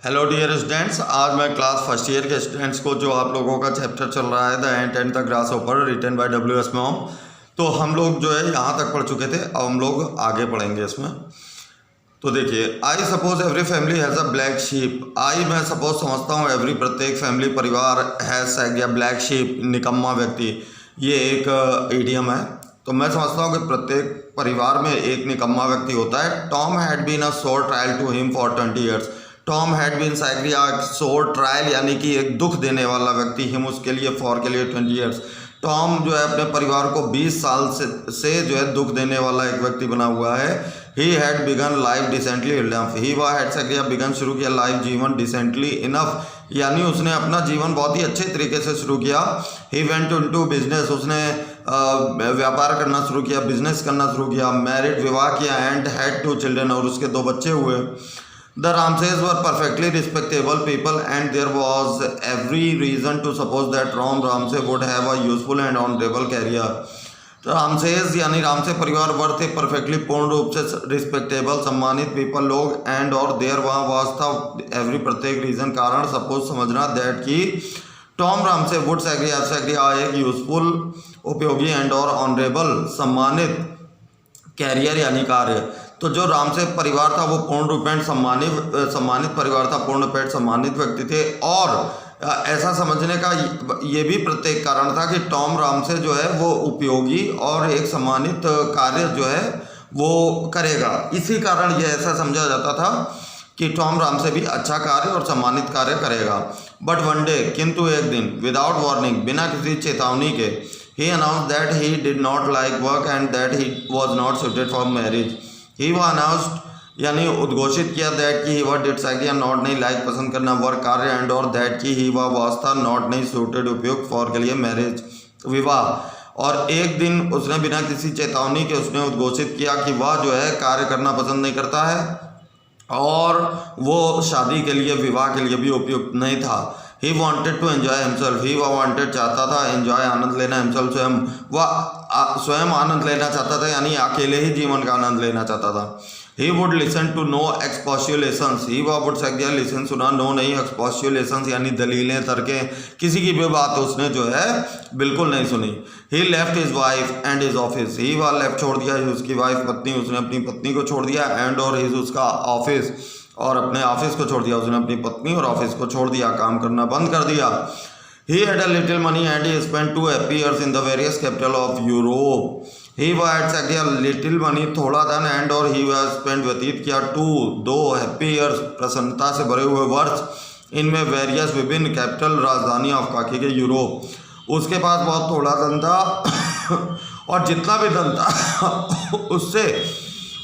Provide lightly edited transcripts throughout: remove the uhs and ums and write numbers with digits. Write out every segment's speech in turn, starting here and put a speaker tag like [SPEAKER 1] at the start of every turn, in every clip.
[SPEAKER 1] Hello dear students, आज मैं class first year के स्टूडेंट्स को जो आप लोगों का चैप्टर चल रहा है the ant and the grasshopper written by W.S. Maugham, तो हम लोग जो है यहाँ तक पढ़ चुके थे। अब हम लोग आगे पढ़ेंगे इसमें। तो देखिए, I suppose every family has a black sheep. I मैं सपोज समझता हूँ एवरी प्रत्येक फैमिली परिवार हैज़ या ब्लैक शीप निकम्मा व्यक्ति, ये एक इडियम है। तो मैं समझता हूँ कि प्रत्येक परिवार में एक निकम्मा व्यक्ति होता है। Tom had been a sore trial to him for 20 years. Tom had been साइक्रिया सोर ट्रायल यानी कि एक दुख देने वाला व्यक्ति, हिम उसके लिए, फॉर के लिए 20 ईयर्स। टॉम जो है अपने परिवार को 20 साल से जो है दुख देने वाला एक व्यक्ति बना हुआ है। He had begun life decently enough. He वा हैड साइक्रिया बिगन शुरू किया लाइफ जीवन डिसेंटली इनफ, यानी उसने अपना जीवन बहुत ही अच्छे तरीके से शुरू किया। ही वेंट इनटू बिजनेस, उसने व्यापार करना शुरू किया, बिजनेस करना शुरू किया। मैरिड, विवाह किया। एंड हैड 2 चिल्ड्रन, और उसके 2 बच्चे हुए। The Ramsays were perfectly respectable people, and there was every reason to suppose that Tom Ramsay would have a useful and honorable career. तो रामसेस यानी रामसे परिवार वर थे परफेक्टली, पूर्ण रूप से रिस्पेक्टेबल, सम्मानित पीपल लोग। एंड और देयर वहाँ वास था एवरी प्रत्येक रीजन कारण सपोज समझना दैट कि टॉम रामसे वुड सैग्रिया एक यूजफुल उपयोगी एंड और ऑनरेबल सम्मानित कैरियर यानी कार्य। तो जो रामसे परिवार था वो पूर्ण रूपेण सम्मानित परिवार था, पूर्ण रूपेण सम्मानित व्यक्ति थे। और ऐसा समझने का ये भी प्रत्येक कारण था कि टॉम रामसे जो है वो उपयोगी और एक सम्मानित कार्य जो है वो करेगा। इसी कारण ये ऐसा समझा जाता था कि टॉम रामसे भी अच्छा कार्य और सम्मानित कार्य करेगा। बट वन डे, किंतु एक दिन, विदाउट वार्निंग, बिना किसी चेतावनी के, he announce that he did not like work and that he was not suited for marriage. He वह अनाउंस्ड यानी उद्घोषित किया दैट की ही वह डिड साइक्रिया नॉट नहीं लाइक पसंद करना वर्क कार्य, एंड और दैट की ही वह वास्ता नॉट नहीं सूटेड उपयुक्त फॉर के लिए मैरिज विवाह। और एक दिन उसने बिना किसी चेतावनी के उसने उद्घोषित किया कि वह जो है कार्य करना पसंद नहीं करता है और वो शादी के लिए, विवाह के लिए भी उपयुक्त नहीं था। He wanted to enjoy himself. He वह वॉन्टेड चाहता था, एन्जॉय आनंद लेना, हिमसेल्फ स्वयं, वह स्वयं आनंद लेना चाहता था, यानी अकेले ही जीवन का आनंद लेना चाहता था। He would listen to no expostulations. He वह वुड सैक्रिया लिसन सुना, नो नहीं एक्सपोस्टुलेशंस यानी दलीलें, तर्कें, किसी की भी बात उसने जो है बिल्कुल नहीं सुनी। He left his wife and his office. He वह लेफ्ट छोड़ दिया, उसकी वाइफ पत्नी, उसने अपनी पत्नी को छोड़ दिया। एंड और हिज उसका ऑफिस, और अपने ऑफिस को छोड़ दिया, उसने अपनी पत्नी और ऑफिस को छोड़ दिया, काम करना बंद कर दिया। He had a little money and he spent 2 happy years in the various capital of Europe. He had a little money, थोड़ा धन, and और he was spent व्यतीत किया 2 happy years प्रसन्नता से भरे हुए वर्ष, इनमें वेरियस विभिन्न कैपिटल राजधानी ऑफ काकी के यूरोप। उसके पास बहुत थोड़ा धन था और जितना भी धन था उससे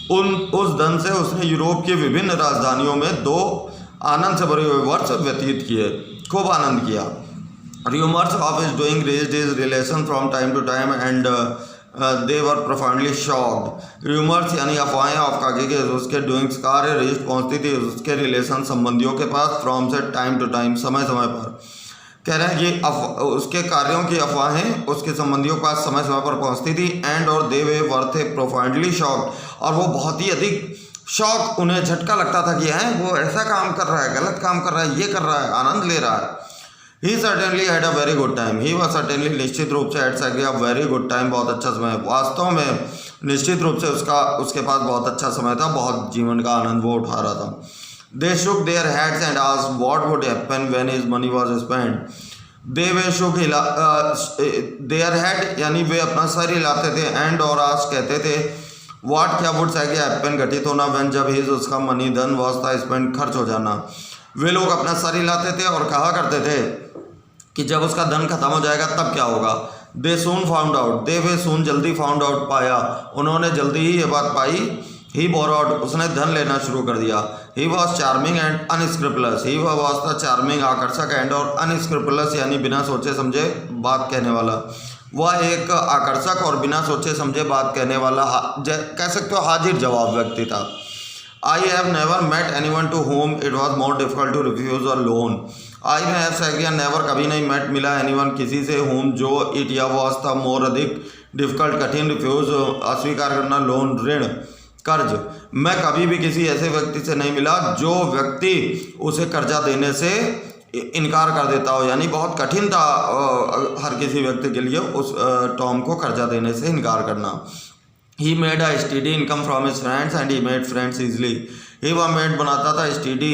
[SPEAKER 1] उस धन से उसने यूरोप की विभिन्न राजधानियों में 2 आनंद से भरे हुए वर्ष व्यतीत किए, खूब आनंद किया। Rumors of his doing raised his relation from time to time and they were profoundly shocked. Rumors यानी अफवाहें ऑफ काकी के उसके डूइंग्स कार्य रेस्ट पहुंचती थी उसके रिलेशन संबंधियों के पास, फ्रॉम से टाइम टू टाइम, समय समय पर। कह रहे हैं कि उसके कार्यों की अफवाहें उसके संबंधियों के पास समय समय पर पहुंचती थी। एंड और दे वे वर थे प्रोफाउंडली शॉक्ड, और वो बहुत ही अधिक शॉक, उन्हें झटका लगता था कि है वो ऐसा काम कर रहा है, गलत काम कर रहा है, ये कर रहा है, आनंद ले रहा है। He certainly had a very good time. He was certainly निश्चित रूप से had a very good time, बहुत अच्छा समय। वास्तव में निश्चित रूप से उसके पास बहुत अच्छा समय था, बहुत जीवन का आनंद वो उठा रहा था। They shook their heads and asked what would happen when his money was spent. They were shook their head यानी वे अपना सर हिलाते थे, and और asked कहते थे, what क्या would happen घटित होना, when जब his उसका मनी धन was था spent खर्च हो जाना। वे लोग अपना सर हिलाते थे और कहा करते थे कि जब उसका धन खत्म हो जाएगा तब क्या होगा। दे सून फाउंड आउट, दे वे सून जल्दी फाउंड आउट पाया, उन्होंने जल्दी ही ये बात पाई। ही बोरॉड उसने धन लेना शुरू कर दिया। He was charming and unscrupulous. He was था चार्मिंग आकर्षक, एंड और अनस्क्रिपलस यानी बिना सोचे समझे बात कहने वाला। वह एक आकर्षक और बिना सोचे समझे बात कहने वाला, कह सकते हो हाजिर जवाब व्यक्ति था। I have never met anyone to whom it was more difficult to refuse a loan. I have said never कभी नहीं met मिला anyone किसी से whom जो it या was था more अधिक difficult कठिन refuse अस्वीकार करना लोन ऋण कर्ज, मैं कभी भी किसी ऐसे व्यक्ति से नहीं मिला जो व्यक्ति उसे कर्जा देने से इनकार कर देता हो, यानी बहुत कठिन था हर किसी व्यक्ति के लिए उस टॉम को कर्जा देने से इनकार करना। He made a steady income from his friends and he made friends easily. ही वह मेड बनाता था स्टडी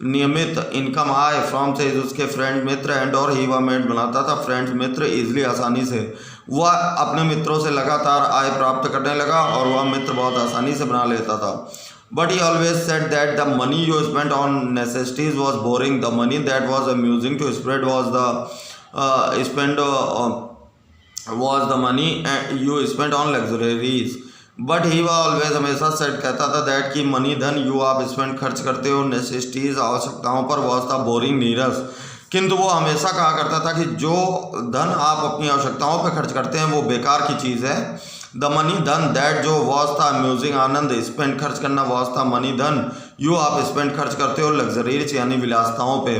[SPEAKER 1] नियमित इनकम आय फ्रॉम से उसके फ्रेंड मित्र, एंड और ही वह मेड बनाता था फ्रेंड्स मित्र इजली आसानी से। वह अपने मित्रों से लगातार आय प्राप्त करने लगा और वह मित्र बहुत आसानी से बना लेता था। But he always said that the money you spent on necessities was boring, the money that was amusing to spread was the spend was the money you spent on luxuries. But he वह always हमेशा set कहता था that कि money धन you आप spend खर्च करते हो नेसेसिटीज आवश्यकताओं पर वॉज था बोरिंग नीरस, किंतु वो हमेशा कहा करता था कि जो धन आप अपनी आवश्यकताओं पर खर्च करते हैं वो बेकार की चीज़ है। द मनी धन दैट जो वॉज था अम्यूजिंग आनंद, स्पेंड खर्च करना वॉज था मनी धन यू आप स्पेंड खर्च करते हो लग्जरीज यानी विलासताओं पे,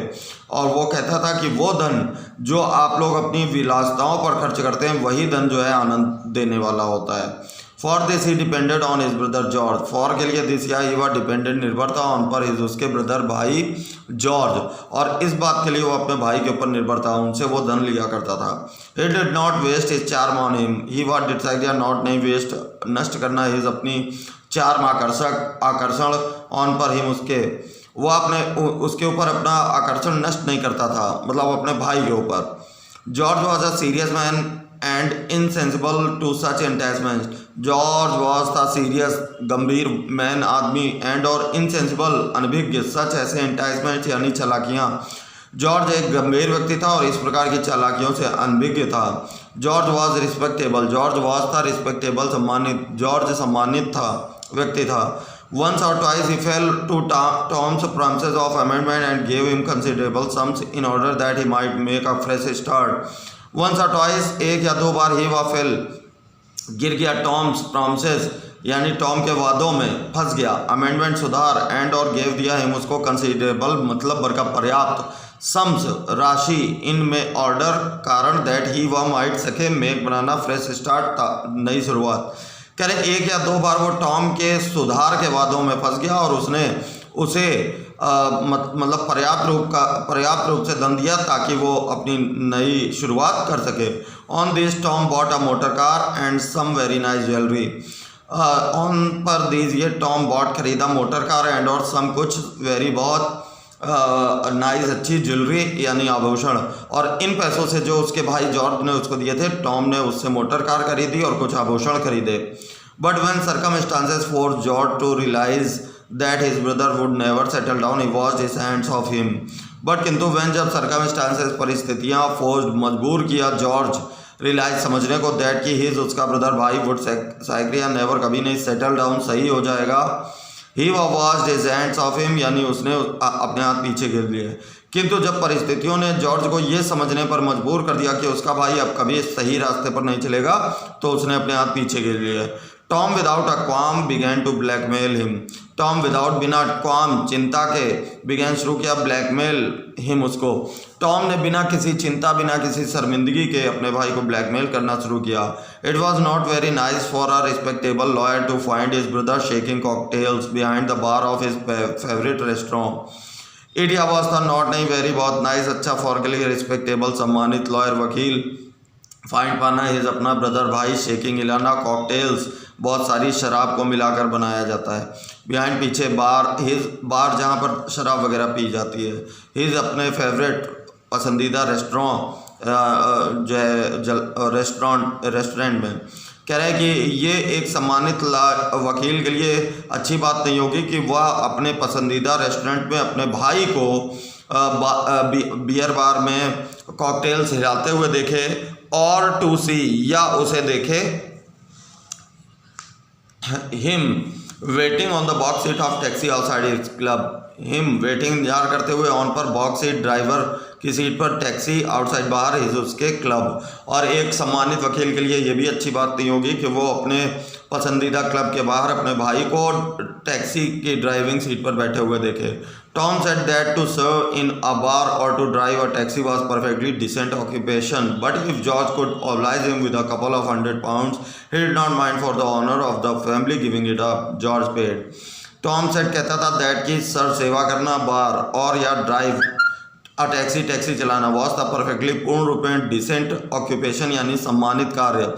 [SPEAKER 1] और वो कहता था कि वो धन जो आप लोग अपनी विलासताओं पर खर्च करते हैं वही धन जो है आनंद देने वाला होता है। For this he depended on his brother George, for के लिए दिस या ही वह डिपेंडेंट निर्भर था ऑन पर हिज उसके ब्रदर भाई जॉर्ज, और इस बात के लिए वो अपने भाई के ऊपर निर्भर था, उनसे वो धन लिया करता था। He did not waste his charm on him, he what decide या नॉट नहीं वेस्ट नष्ट करना हिज अपनी चार्म आकर्षण ऑन पर हिम उसके, वो अपने उसके ऊपर अपना आकर्षण नष्ट नहीं करता था, मतलब अपने भाई के ऊपर। George was a serious man and insensible to such attachment, George was था सीरियस गंभीर मैन आदमी एंड और इनसेंसिबल अनभिज्ञ सच ऐसे एंटेचमेंट यानी चालाकियाँ। जॉर्ज एक गंभीर व्यक्ति था और इस प्रकार की चालाकियों से अनभिज्ञ था। George was respectable, George was था रिस्पेक्टेबल सम्मानित, जॉर्ज सम्मानित था व्यक्ति था। Once or twice he fell to Tom's promises of amendment and gave him considerable sums in order that he might make a fresh start. Once or twice एक या दो बार ही वह फेल गिर गया टॉम्स प्रॉमिसेस यानी टॉम के वादों में फंस गया, अमेंडमेंट सुधार एंड और गेव दिया हिम उसको कंसिडरेबल मतलब बरका पर्याप्त सम्स राशि इन में ऑर्डर कारण दैट ही वह माइट सके मेक बनाना फ्रेश स्टार्ट नई शुरुआत। कह रहे एक या दो बार वो टॉम के सुधार के वादों में फंस गया और उसने उसे मतलब पर्याप्त रूप से धन दिया ताकि वो अपनी नई शुरुआत कर सके। On this Tom bought a motor car and some very nice jewellery, on पर दीज ये टॉम बॉट खरीदा मोटर कार एंड और सम कुछ वेरी बहुत नाइस अच्छी ज्वेलरी यानी आभूषण, और इन पैसों से जो उसके भाई जॉर्ज ने उसको दिए थे टॉम ने उससे मोटर कार खरीदी और कुछ आभूषण खरीदे। But when circumstances force George to realise that his brother would never settle down he washed his hands of him, but किंतु व्हेन जब सर्कमस्टांसेस परिस्थितियाँ फोर्स्ड मजबूर किया जॉर्ज रियलाइज समझने को दैट कि हिज उसका ब्रदर भाई वुड साइक्रिया नेवर कभी नहीं सेटल डाउन सही हो जाएगा, he washed his hands of him यानी उसने अपने हाथ पीछे गिर लिए। किंतु जब परिस्थितियों ने जॉर्ज को ये समझने पर मजबूर कर दिया कि उसका भाई अब कभी सही रास्ते पर नहीं चलेगा तो उसने अपने हाथ पीछे गिर लिए। Tom without a qualm began to blackmail him, Tom without बिना क्वाम चिंता के बिगैन शुरू किया ब्लैकमेल हिम उसको, टॉम ने बिना किसी चिंता बिना किसी शर्मिंदगी के अपने भाई को ब्लैकमेल करना शुरू किया। It was not very nice for a respectable lawyer to find his brother shaking cocktails behind the bar of his favourite restaurant. It was था नॉट नहीं वेरी बहुत नाइस अच्छा फॉर के लिए रिस्पेक्टेबल सम्मानित लॉयर वकील फाइंड पाना his अपना ब्रदर भाई शेकिंग हिलाना कॉकटेल्स बहुत सारी शराब को मिलाकर बनाया जाता है, बिहाइंड पीछे बार हिज बार जहाँ पर शराब वगैरह पी जाती है, हिज अपने फेवरेट पसंदीदा रेस्टोरेंट जो है रेस्टोरेंट में। कह रहे हैं कि ये एक सम्मानित वकील के लिए अच्छी बात नहीं होगी कि वह अपने पसंदीदा रेस्टोरेंट में अपने भाई को बियर बार में कॉकटेल्स हिलाते हुए देखे, और टू सी या उसे देखे him waiting on the box seat of taxi outside his club, him waiting इंतजार करते हुए ऑन पर बॉक्स सीट ड्राइवर की सीट पर टैक्सी, आउटसाइड बाहर इज उसके क्लब। और एक सम्मानित वकील के लिए ये भी अच्छी बात नहीं होगी कि वो अपने पसंदीदा क्लब के बाहर अपने भाई को टैक्सी की ड्राइविंग सीट पर बैठे हुए देखे। Tom said that to serve in a bar or to drive a taxi was perfectly decent occupation, but if George could oblige him with a couple of £100, he did not mind for the honor of the family giving it up. George paid. Tom said कहता था that की सर्व सेवा करना, बार और या drive a taxi चलाना was the perfectly पूर्ण रूप में डिसेंट ऑक्यूपेशन यानी सम्मानित कार्य।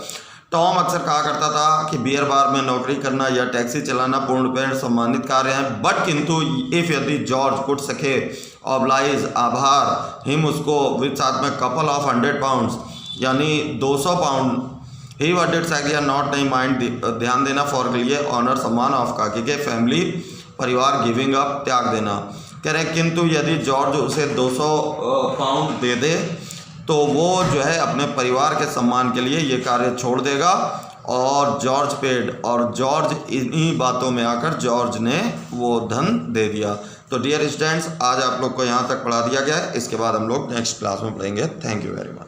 [SPEAKER 1] टॉम अक्सर कहा करता था कि बियर बार में नौकरी करना या टैक्सी चलाना पूर्ण रूप में सम्मानित कार्य है, बट किंतु इफ यदि जॉर्ज कुट सके ऑब्लाइज आभार हिम उसको विद साथ में कपल ऑफ £100 यानी 200 पाउंड, ही वर्डेड सैगलिया नॉट नहीं माइंड ध्यान देना फॉर के लिए ऑनर सम्मान ऑफ का कि फैमिली परिवार गिविंग अप त्याग देना। कह रहे किंतु यदि जॉर्ज उसे 200 पाउंड दे दे तो वो जो है अपने परिवार के सम्मान के लिए ये कार्य छोड़ देगा। और जॉर्ज पेड, और जॉर्ज इन्हीं बातों में आकर जॉर्ज ने वो धन दे दिया। तो डियर स्टूडेंट्स, आज आप लोग को यहाँ तक पढ़ा दिया गया है, इसके बाद हम लोग नेक्स्ट क्लास में पढ़ेंगे। Thank you very much.